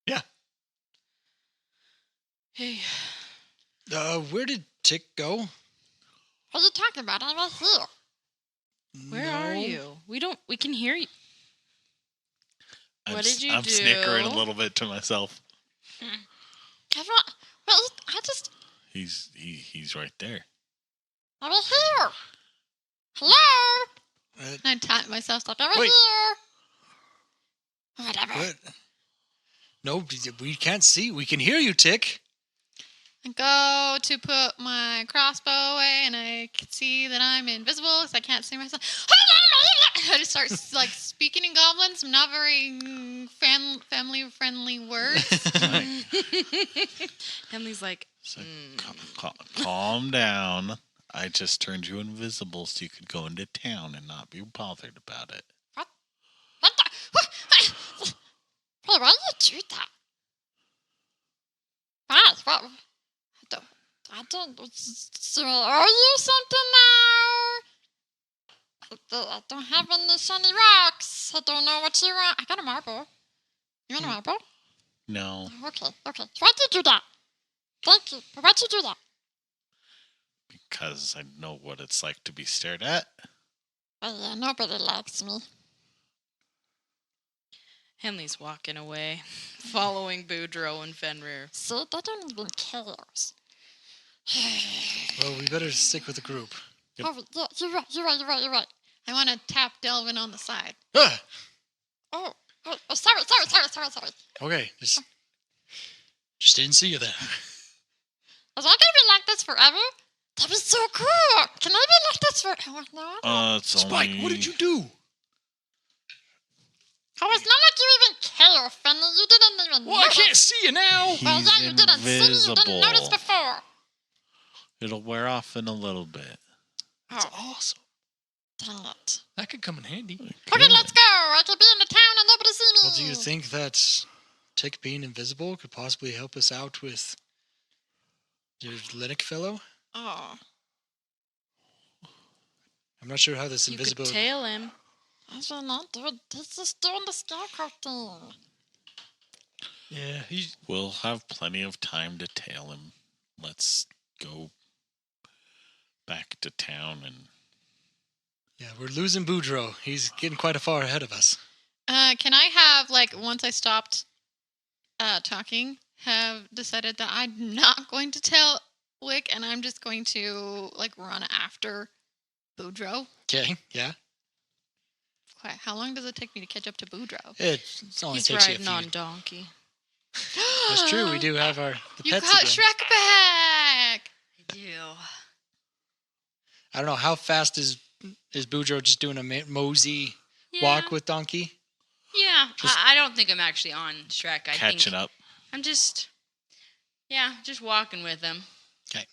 Yeah. Hey. Where did Tick go? What are you talking about? I was here. Where are you? We can hear you. What did you I'm do? snickering a little bit to myself. He's right there. I was here. Hello? I taught myself stuff. I was Wait. here. Whatever. What? No, we can't see. We can hear you, Tick. I go to put my crossbow away, and I can see that I'm invisible because I can't see myself. I just start like speaking in Goblin, some not very family-friendly words. Right. Henley's like, So calm down. I just turned you invisible so you could go into town and not be bothered about it. What the? Wait, why did you do that? Guys, what? I don't. So are you something now? I don't have any shiny rocks. I don't know what you want. I got a marble. You want a marble? No, Okay. So why'd you do that? Thank you. But why'd you do that? because I know what it's like to be stared at. Oh yeah, nobody likes me. Henley's walking away, following Boudreaux and Fenrir. See, they don't even care. Well, we better stick with the group. Oh, yeah, you're right. I want to tap Delvin on the side. Ah! Oh, sorry. Okay, just didn't see you there. Is that gonna be like this forever? That'd be so cool. Can I be like this forever? No. It's Spike, only... what did you do? Oh, it's not like you even care, Fenny. You didn't even Well, I notice. can't see you now. Well, He's yeah, you didn't see me. You didn't notice invisible. before. It'll wear off in a little bit. That's Oh, awesome. dang it. That could come in handy. Okay, let's go. I could be in the town and nobody see me. Well, do you think that Tick being invisible could possibly help us out with your Lennick fellow? Oh. I'm not sure how this You could invisibility. tail him. I should not do it. He's just doing the scarecrow thing. Yeah, We'll have plenty of time to tail him. Let's go back to town and... Yeah, we're losing Boudreaux. He's getting quite far ahead of us. Can I have, like, once I stopped talking, have decided that I'm not going to tell Wick and I'm just going to, like, run after Boudreaux? Okay, yeah. Okay, how long does it take me to catch up to Boudreaux? It's only He's takes you a riding few. on donkey. That's true. We do have the You pets got again. Shrek back! I do. I don't know how fast is Boudreaux just doing a mosey walk with Donkey? Yeah, Just- I don't think I'm actually on Shrek. I catching think up. I'm just walking with him. 'Kay.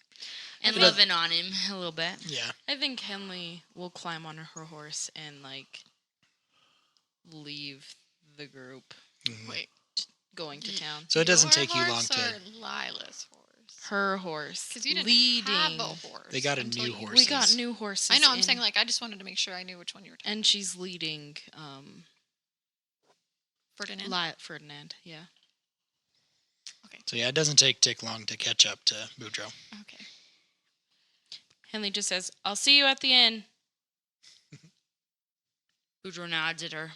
And If it does- loving on him a little bit. Yeah. I think Henley will climb on her horse and, like, leave the group Mhm. Wait. going to town. So it doesn't Your take you long horse to. or Lila's horse? Her horse. Because you didn't leading. have a horse. They got a until new you- horse. We got horses. new horses. I know, I'm in- saying, like, I just wanted to make sure I knew which one you were talking And she's leading Ferdinand. Ferdinand, yeah. So yeah, it doesn't take Tick long to catch up to Boudreaux. Okay. Henley just says, I'll see you at the inn. Boudreaux nods at her.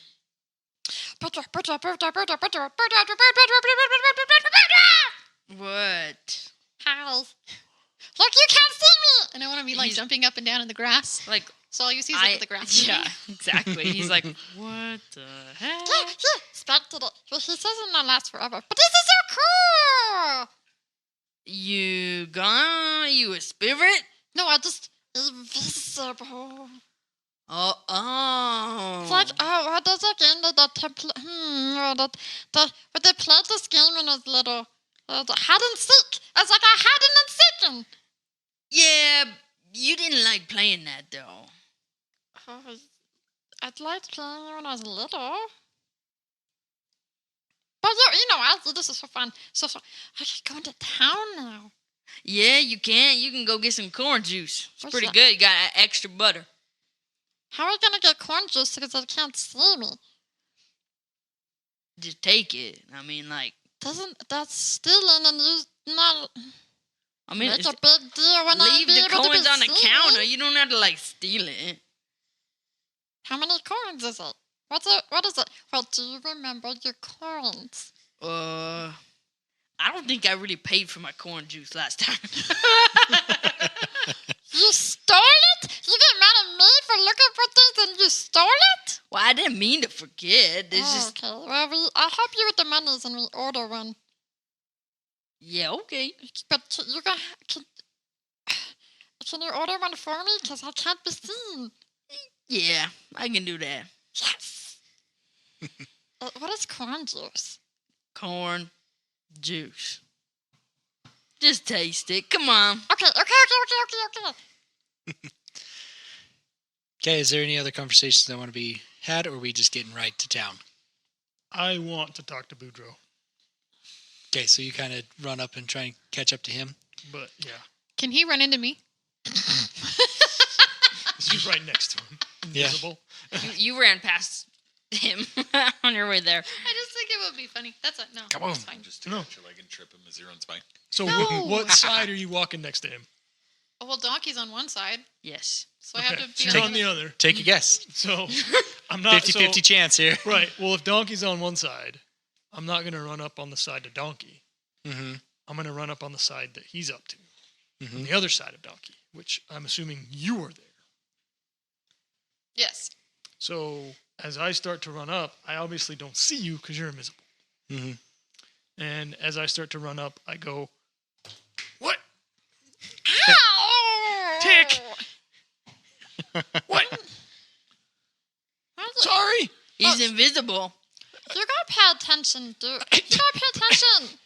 What? Hi. Look, you can't see me. And I want to be like He's- jumping up and down in the grass. Like, So all you see is like the grass. Yeah, exactly. He's like, what the heck? Expected it. He says it not last forever. But this is so cool. You gone? You a spirit? No, I just invisible. Oh. It's like, what does it end of the temple? But they played this game when I was little. The hide and seek. It's like a hiding and seeking. Yeah, you didn't like playing that though. I'd liked playing it when I was little. But this is so fun. So I could go into town now. Yeah, you can. You can go get some corn juice. It's What's pretty that? good. You got extra butter. How are we gonna get corn juice because they can't see me? Just take it. I mean, like, That's stealing and you not I mean, make it's, a big deal when I leave be the able to coins be on the seen? counter. You don't have to like steal it. How many coins is it? What is it? Well, do you remember your coins? I don't think I really paid for my corn juice last time. You stole it? You get mad at me for looking for things and you stole it? Well, I didn't mean to forget. It's just, Okay, well, I'll help you with the monies and we order one. yeah, okay. But can you order one for me? Because I can't be seen. Yeah, I can do that. Yes. What is corn juice? Corn juice. Just taste it. Come on. Okay. Okay, is there any other conversations that want to be had, or are we just getting right to town? I want to talk to Boudreaux, Okay, so you kind of run up and try and catch up to him. but yeah, Can he run into me? he's right next to him, Yeah. invisible. You ran past him on your way there. I just think it would be funny. That's it. No. Come on. It's fine. Just to No. catch your leg and trip him as he runs by. So No. what side are you walking next to him? Oh, well, Donkey's on one side, Yes. so I have Okay, to be she's on the other. Take a guess. So I'm not 50-50 chance here. Right. Well, if Donkey's on one side, I'm not going to run up on the side of Donkey. Mm-hmm. I'm going to run up on the side that he's up to, on Mm-hmm. the other side of Donkey, which I'm assuming you are there. Yes. So as I start to run up, I obviously don't see you because you're invisible. Mm-hmm. And as I start to run up, I go, "What? Ow! Tick! What? Sorry." He's invisible. You gotta pay attention, dude. You gotta pay attention.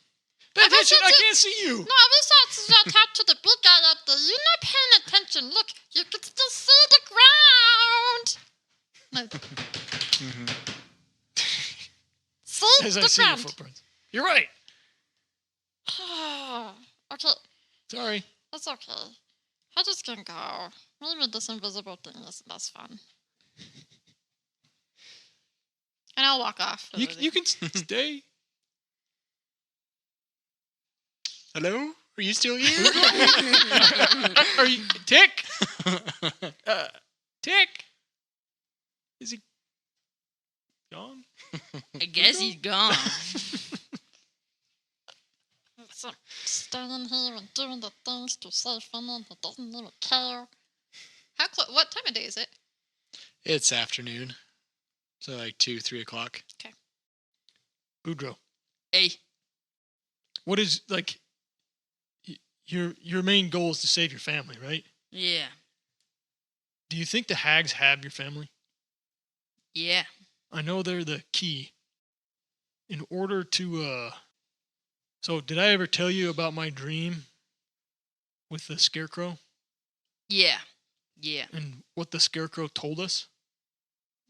Pay attention! I to- can't see you. No, I was trying to talk to the big guy up there. You're not paying attention. Look, you can still see the ground. No. See As I the see your ground. footprints. You're right. Okay, Sorry. that's okay. I just can go. Maybe this invisible thing isn't as fun. And I'll walk off. You can stay. Hello? Are you still here? Are you Tick? Tick? Is he gone? I guess he's gone. So, staying here and doing the things to save fun and he doesn't even care. What time of day is it? It's afternoon. So like 2-3 o'clock. Boudreaux. Hey, What is like your main goal is to save your family, right? yeah, Do you think the hags have your family? yeah. I know they're the key. In order to so did I ever tell you about my dream with the scarecrow Yeah. and what the scarecrow told us?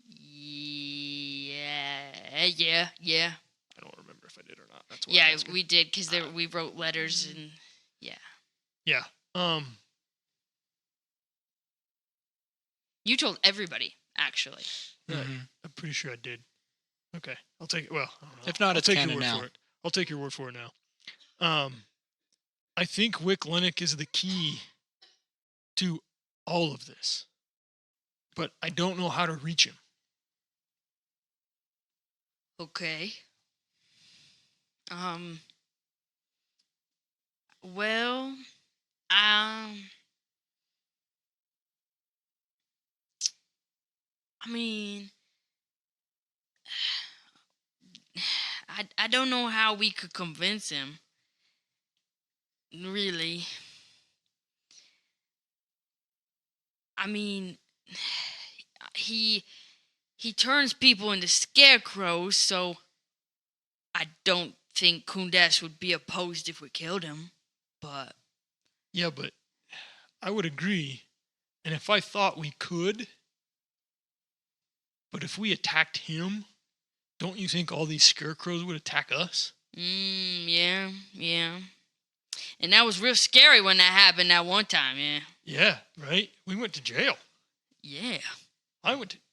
Yeah. I don't remember if I did or not. That's why Yeah, I'm asking. we did because we wrote letters and Yeah. you told everybody actually. Right. Mhm. I'm pretty sure I did. Okay, I'll take it. Well, I don't know. If not, I'll it's take your canon word now. for it. I'll take your word for it now. I think Wick Lennick is the key to all of this, but I don't know how to reach him. Okay. Well, I mean, I don't know how we could convince him. Really. I mean, he turns people into scarecrows, so I don't think Kundash would be opposed if we killed him. But Yeah, but I would agree. And if I thought we could, but if we attacked him, don't you think all these scarecrows would attack us? yeah. And that was real scary when that happened that one time, yeah. Yeah, right? We went to jail. Yeah.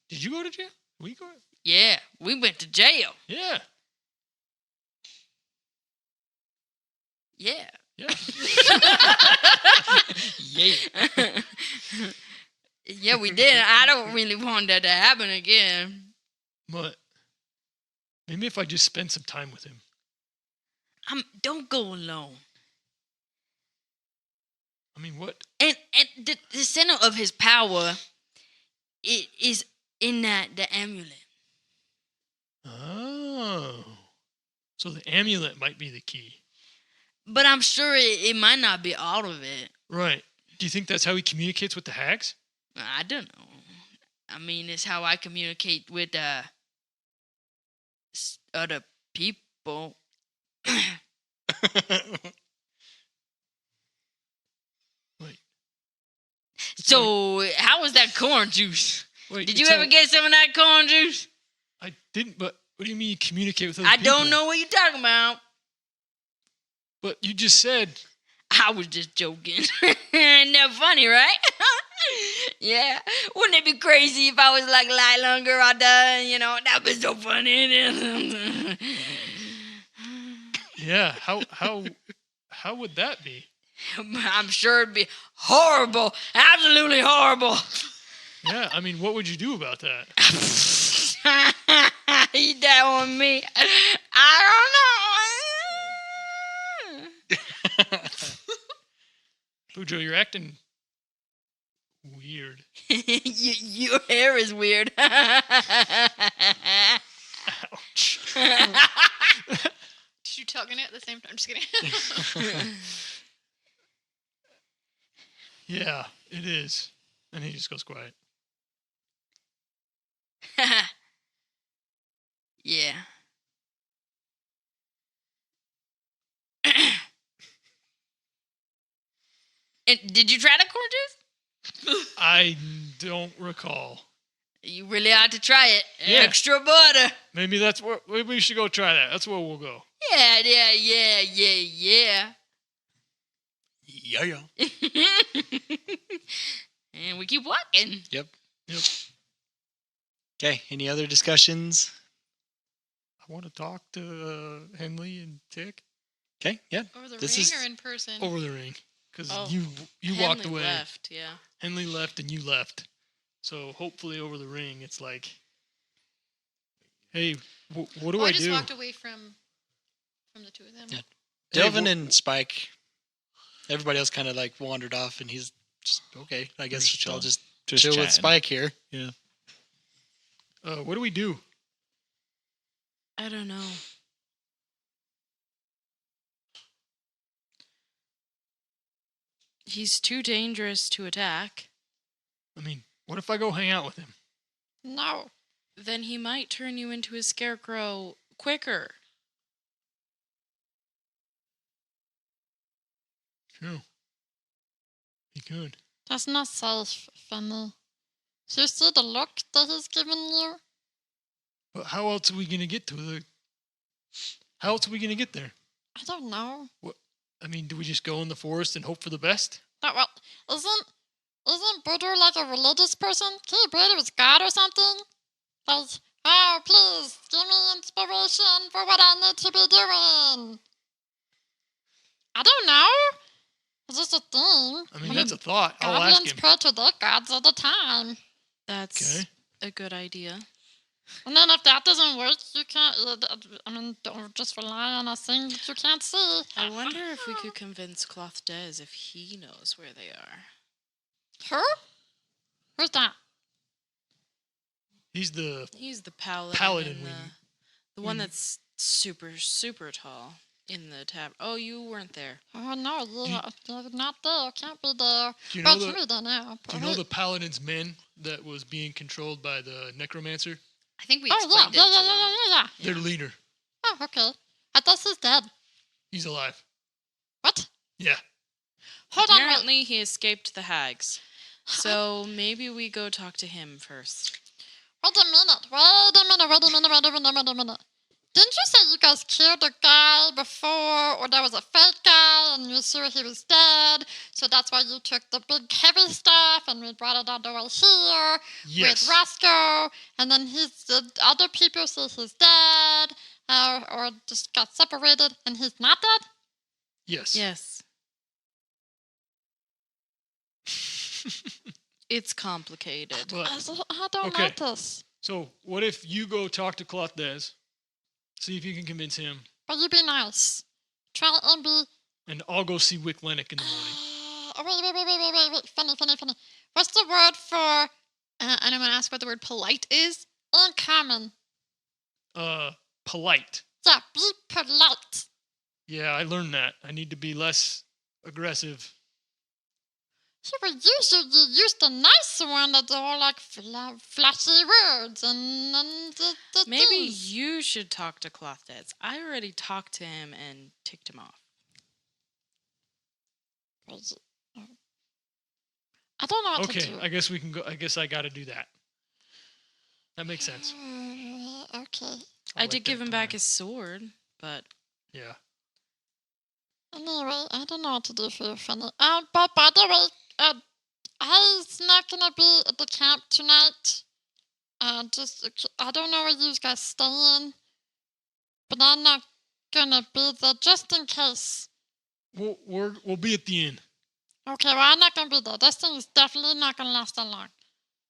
Did you go to jail? We go? Yeah, we went to jail. Yeah. Yeah. Yeah. Yeah. Yeah, we did. I don't really want that to happen again. But maybe if I just spend some time with him. Don't go alone. I mean, what? And the center of his power, it is in the amulet. Oh. So the amulet might be the key. But I'm sure it might not be all of it. Right. Do you think that's how he communicates with the hags? I don't know. I mean, it's how I communicate with other people. Wait. So, how was that corn juice? Wait, Did you it's ever get some of that corn juice? I didn't, but what do you mean you communicate with other I people? don't know what you're talking about. But you just said... I was just joking. Ain't that funny, right? Yeah. Wouldn't it be crazy if I was like lie longer or done? You know, that'd be so funny. Yeah, how would that be? I'm sure it'd be horrible. Absolutely horrible. Yeah, I mean, what would you do about that? Eat that on me. I don't know. Bujo, you're acting weird. Your hair is weird. Ouch. Did you tugging it at the same time? I'm just kidding. Yeah, it is. And he just goes quiet. Yeah. And did you try the corn juice? I don't recall. You really ought to try it. Yeah. Extra butter. Maybe maybe we should go try that. That's where we'll go. Yeah. Yeah. And we keep walking. Yep. Yep. Okay. Any other discussions? I want to talk to Henley and Tick Okay. Yeah. Over the This ring is- or in person? over the ring. Because Oh, you walked Henley away. Left, yeah. Henley left and you left. So hopefully over the ring, it's like, hey, what do Oh, I I just do? walked away from the two of them. Yeah. Hey, Delvin wh- and Spike. Everybody else kind of like wandered off, and he's just okay. I guess just I'll chilling. just Just chill with chatting. Spike here. Yeah. What do we do? I don't know. He's too dangerous to attack. I mean, what if I go hang out with him? No. Then he might turn you into a scarecrow quicker. True. He could. That's not safe, Fanny. You see the look that he's giving you? But how else are we gonna get to the? How else are we gonna get there? I don't know. I mean, do we just go in the forest and hope for the best? No, well, isn't Buddha like a religious person? Can he pray to his God or something? Like, Oh, please, give me inspiration for what I need to be doing. I don't know. Is this a thing? I mean, that's a thought. I'll ask Goblins him. pray to their gods all the time. That's Okay. a good idea. And then if that doesn't work, you can't, don't just rely on a thing that you can't see. I wonder if we could convince Cloth Des if he knows where they are. Who? Who's that? He's the He's the paladin. Paladin in we- the one that's super, super tall in the tab. Oh, you weren't there. Oh, no, you're not there. Can't be there. Do you know But the you're there now. Do you know the paladin's men that was being controlled by the necromancer? I think we Oh, yeah, explained yeah, it yeah, to them. yeah, yeah. Their leader. Oh, okay. I thought he's dead. He's alive. What? Yeah. Hold on, wait. Apparently, he escaped the hags. So maybe we go talk to him first. Wait a minute. Didn't you say you guys killed a guy before, or there was a fake guy, and you're sure he was dead, so that's why you took the big heavy stuff, and we brought it all the way here Yes. with Roscoe, and then the other people say he's dead, or just got separated, and he's not dead? Yes. Yes. It's complicated. But, I don't Okay. like this. so what if you go talk to Cloth Des, see if you can convince him, But you be nice. Try and be... and I'll go see Wick Lennick in the morning. Wait. Funny. What's the word for... And I'm going to ask what the word polite is. uncommon? Polite. Yeah, be polite. Yeah, I learned that. I need to be less aggressive. You were usually used a nice one that's all like flashy words and the Maybe things. you should talk to Cloth Des. I already talked to him and ticked him off. I don't know what Okay, to do. I guess we can go. I guess I got to do that. That makes sense. Okay. I did give him back his sword, but Yeah. Anyway, I don't know what to do for you, Fanny. But by the way, he's not gonna be at the camp tonight. I don't know where you guys staying, but I'm not gonna be there just in case. We'll be at the inn. Okay, well, I'm not gonna be there. This thing is definitely not gonna last that long.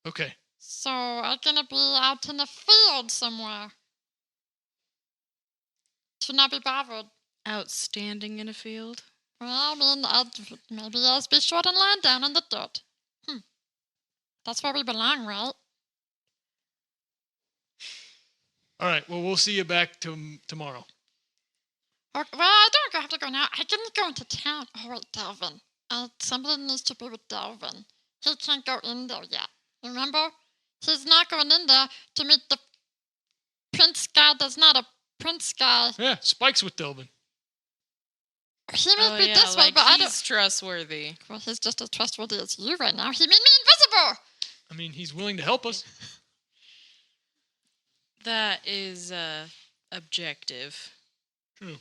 Okay. So I'm gonna be out in the field somewhere to not be bothered. outstanding in a field. Well, I mean, maybe I'll be short and lying down in the dirt. That's where we belong, right? All right. Well, we'll see you back tomorrow. Okay, well, I don't have to go now. I can go into town. Oh, wait, Delvin. Somebody needs to be with Delvin. He can't go in there yet. Remember? He's not going in there to meet the prince guy that's not a prince guy. Yeah, Spike's with Delvin. He may be this way, like but I don't... he's trustworthy. Well, he's just as trustworthy as you right now. He made me invisible! I mean, he's willing to help us. That is objective. True.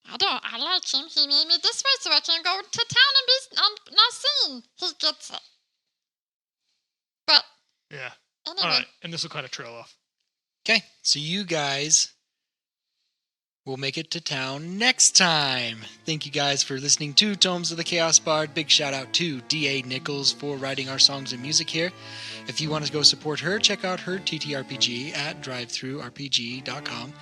I like him. He made me this way so I can go to town and be not seen. He gets it. But, Yeah. anyway. All right. And this will kind of trail off. Okay, so you guys will make it to town next time. Thank you guys for listening to Tomes of the Chaos Bard. Big shout out to D.A. Nichols for writing our songs and music here. If you want to go support her, check out her TTRPG at drivethroughrpg.com.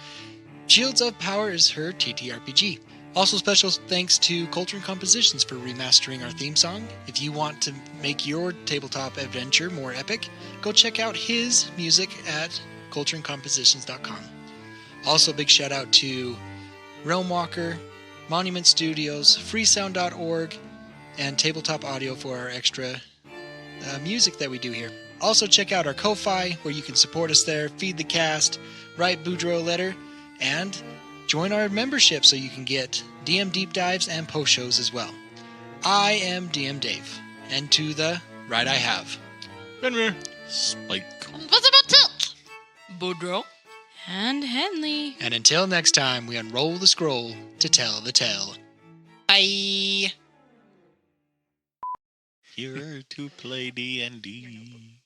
Shields of Power is her TTRPG. Also, special thanks to Culture and Compositions for remastering our theme song. If you want to make your tabletop adventure more epic, go check out his music at cultureandcompositions.com. Also, big shout out to Realm Walker, Monument Studios, freesound.org, and Tabletop Audio for our extra music that we do here. Also, check out our Ko-Fi, where you can support us there, feed the cast, write Boudreaux a letter, and join our membership so you can get DM deep dives and post shows as well. I am DM Dave, and to the right I have Benrir. Spike. Invisible tick! Boudreaux. And Henley. And until next time, we unroll the scroll to tell the tale. Bye! Here to play D&D.